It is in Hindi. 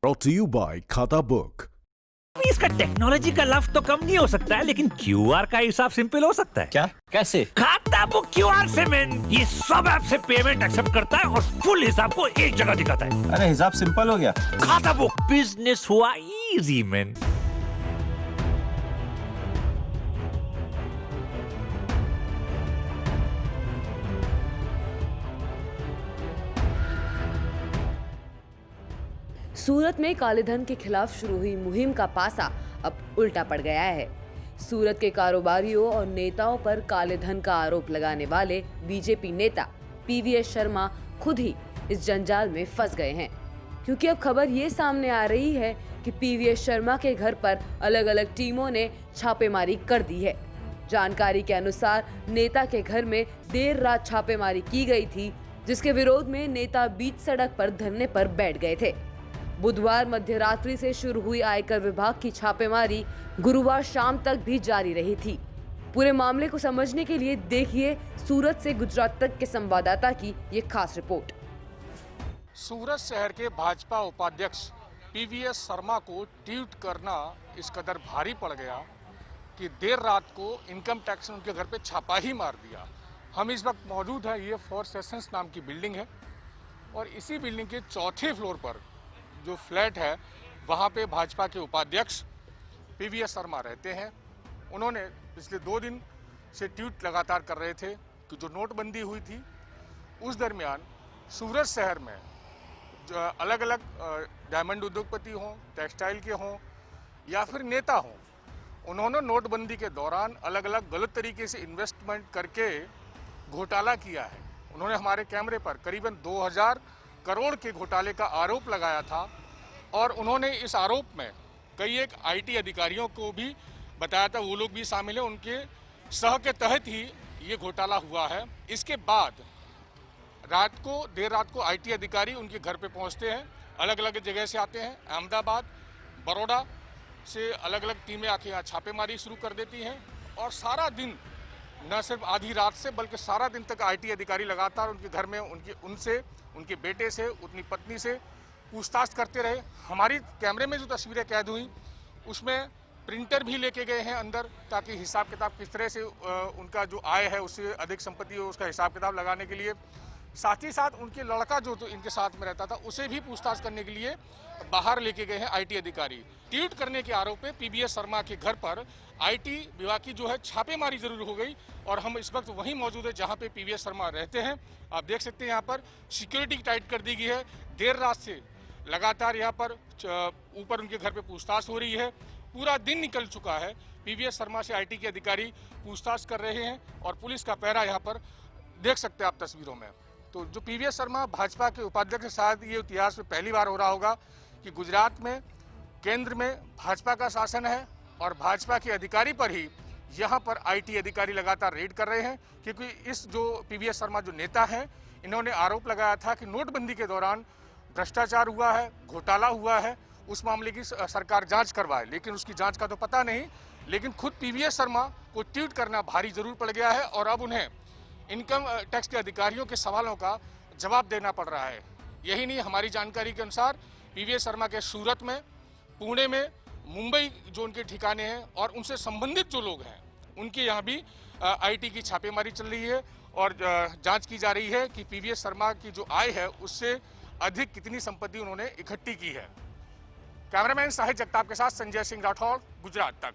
brought to you by खाता बुक। इसका टेक्नोलॉजी का लफ्ज तो कम नहीं हो सकता है, लेकिन क्यूआर का हिसाब सिंपल हो सकता है। क्या? कैसे? खाता बुक क्यूआर से मैन, ये सब ऐप से पेमेंट एक्सेप्ट करता है और फुल हिसाब को एक जगह दिखाता है। अरे हिसाब सिंपल हो गया। खाता बुक, बिजनेस हुआ इजी मैन। सूरत में कालेधन के खिलाफ शुरू हुई मुहिम का पासा अब उल्टा पड़ गया है। सूरत के कारोबारियों और नेताओं पर कालेधन का आरोप लगाने वाले बीजेपी नेता पीवीएस शर्मा खुद ही इस जंजाल में फंस गए हैं, क्योंकि अब खबर ये सामने आ रही है कि पीवीएस शर्मा के घर पर अलग अलग टीमों ने छापेमारी कर दी है। जानकारी के अनुसार नेता के घर में देर रात छापेमारी की गई थी, जिसके विरोध में नेता बीच सड़क पर धरने पर बैठ गए थे। बुधवार मध्यरात्रि से शुरू हुई आयकर विभाग की छापेमारी गुरुवार शाम तक भी जारी रही थी। पूरे मामले को समझने के लिए देखिए सूरत से गुजरात तक के संवाददाता की ये खास रिपोर्ट। सूरत शहर के भाजपा उपाध्यक्ष पीवीएस शर्मा को ट्वीट करना इस कदर भारी पड़ गया कि देर रात को इनकम टैक्स ने उनके घर पे छापा ही मार दिया। हम इस वक्त मौजूद हैं, ये 4 सेशंस नाम की बिल्डिंग है और इसी बिल्डिंग के चौथे फ्लोर पर जो फ्लैट है वहाँ पे भाजपा के उपाध्यक्ष पीवीएस शर्मा रहते हैं। उन्होंने पिछले 2 दिन से ट्वीट लगातार कर रहे थे कि जो नोटबंदी हुई थी उस दरमियान सूरत शहर में अलग अलग डायमंड उद्योगपति हों, टेक्सटाइल के हों या फिर नेता हों, उन्होंने नोटबंदी के दौरान अलग अलग गलत तरीके से इन्वेस्टमेंट करके घोटाला किया है। उन्होंने हमारे कैमरे पर करीबन 2000 करोड़ के घोटाले का आरोप लगाया था और उन्होंने इस आरोप में कई एक आईटी अधिकारियों को भी बताया था, वो लोग भी शामिल हैं। उनके सह के तहत ही ये घोटाला हुआ है। इसके बाद देर रात को आईटी अधिकारी उनके घर पे पहुंचते हैं, अलग अलग जगह से आते हैं। अहमदाबाद, बड़ौदा से अलग अलग टीमें आके यहाँ छापेमारी शुरू कर देती हैं और सारा दिन, न सिर्फ आधी रात से बल्कि सारा दिन तक आईटी अधिकारी लगातार उनके घर में उनके बेटे से, उनकी पत्नी से पूछताछ करते रहे। हमारी कैमरे में जो तस्वीरें कैद हुई उसमें प्रिंटर भी लेके गए हैं अंदर, ताकि हिसाब किताब किस तरह से उनका जो आय है उससे अधिक संपत्ति हो उसका हिसाब किताब लगाने के लिए। साथ ही साथ उनके लड़का जो इनके साथ में रहता था उसे भी पूछताछ करने के लिए बाहर लेके गए हैं आईटी अधिकारी। ट्वीट करने के आरोप में पीवीएस शर्मा के घर पर आईटी विभाग की जो है छापेमारी जरूर हो गई और हम इस वक्त वहीं मौजूद है जहां पे पीवीएस शर्मा रहते हैं। आप देख सकते हैं यहाँ पर सिक्योरिटी टाइट कर दी गई है। देर रात से लगातार यहाँ पर ऊपर उनके घर पे पूछताछ हो रही है। पूरा दिन निकल चुका है, पीवीएस शर्मा से आईटी के अधिकारी पूछताछ कर रहे हैं और पुलिस का पहरा यहाँ पर देख सकते हैं आप तस्वीरों में। तो जो पीवीएस शर्मा भाजपा के उपाध्यक्ष, शायद ये इतिहास में पहली बार हो रहा होगा कि गुजरात में केंद्र में भाजपा का शासन है और भाजपा के अधिकारी पर ही यहाँ पर आईटी अधिकारी लगातार रेड कर रहे हैं, क्योंकि इस जो पीवीएस शर्मा जो नेता हैं, इन्होंने आरोप लगाया था कि नोटबंदी के दौरान भ्रष्टाचार हुआ है, घोटाला हुआ है, उस मामले की सरकार जांच करवाए, लेकिन उसकी जांच का तो पता नहीं। लेकिन खुद पीवीएस शर्मा को ट्वीट करना भारी जरूर पड़ गया है और अब उन्हें इनकम टैक्स के अधिकारियों के सवालों का जवाब देना पड़ रहा है। यही नहीं, हमारी जानकारी के अनुसार पीवीएस शर्मा के सूरत में, पुणे में, मुंबई जो उनके ठिकाने हैं और उनसे संबंधित जो लोग हैं उनके यहाँ भी आईटी की छापेमारी चल रही है और जांच की जा रही है कि पीवीएस शर्मा की जो आय है उससे अधिक कितनी संपत्ति उन्होंने इकट्ठी की है। कैमरामैन साहिद जगताप के साथ संजय सिंह राठौड़, गुजरात तक।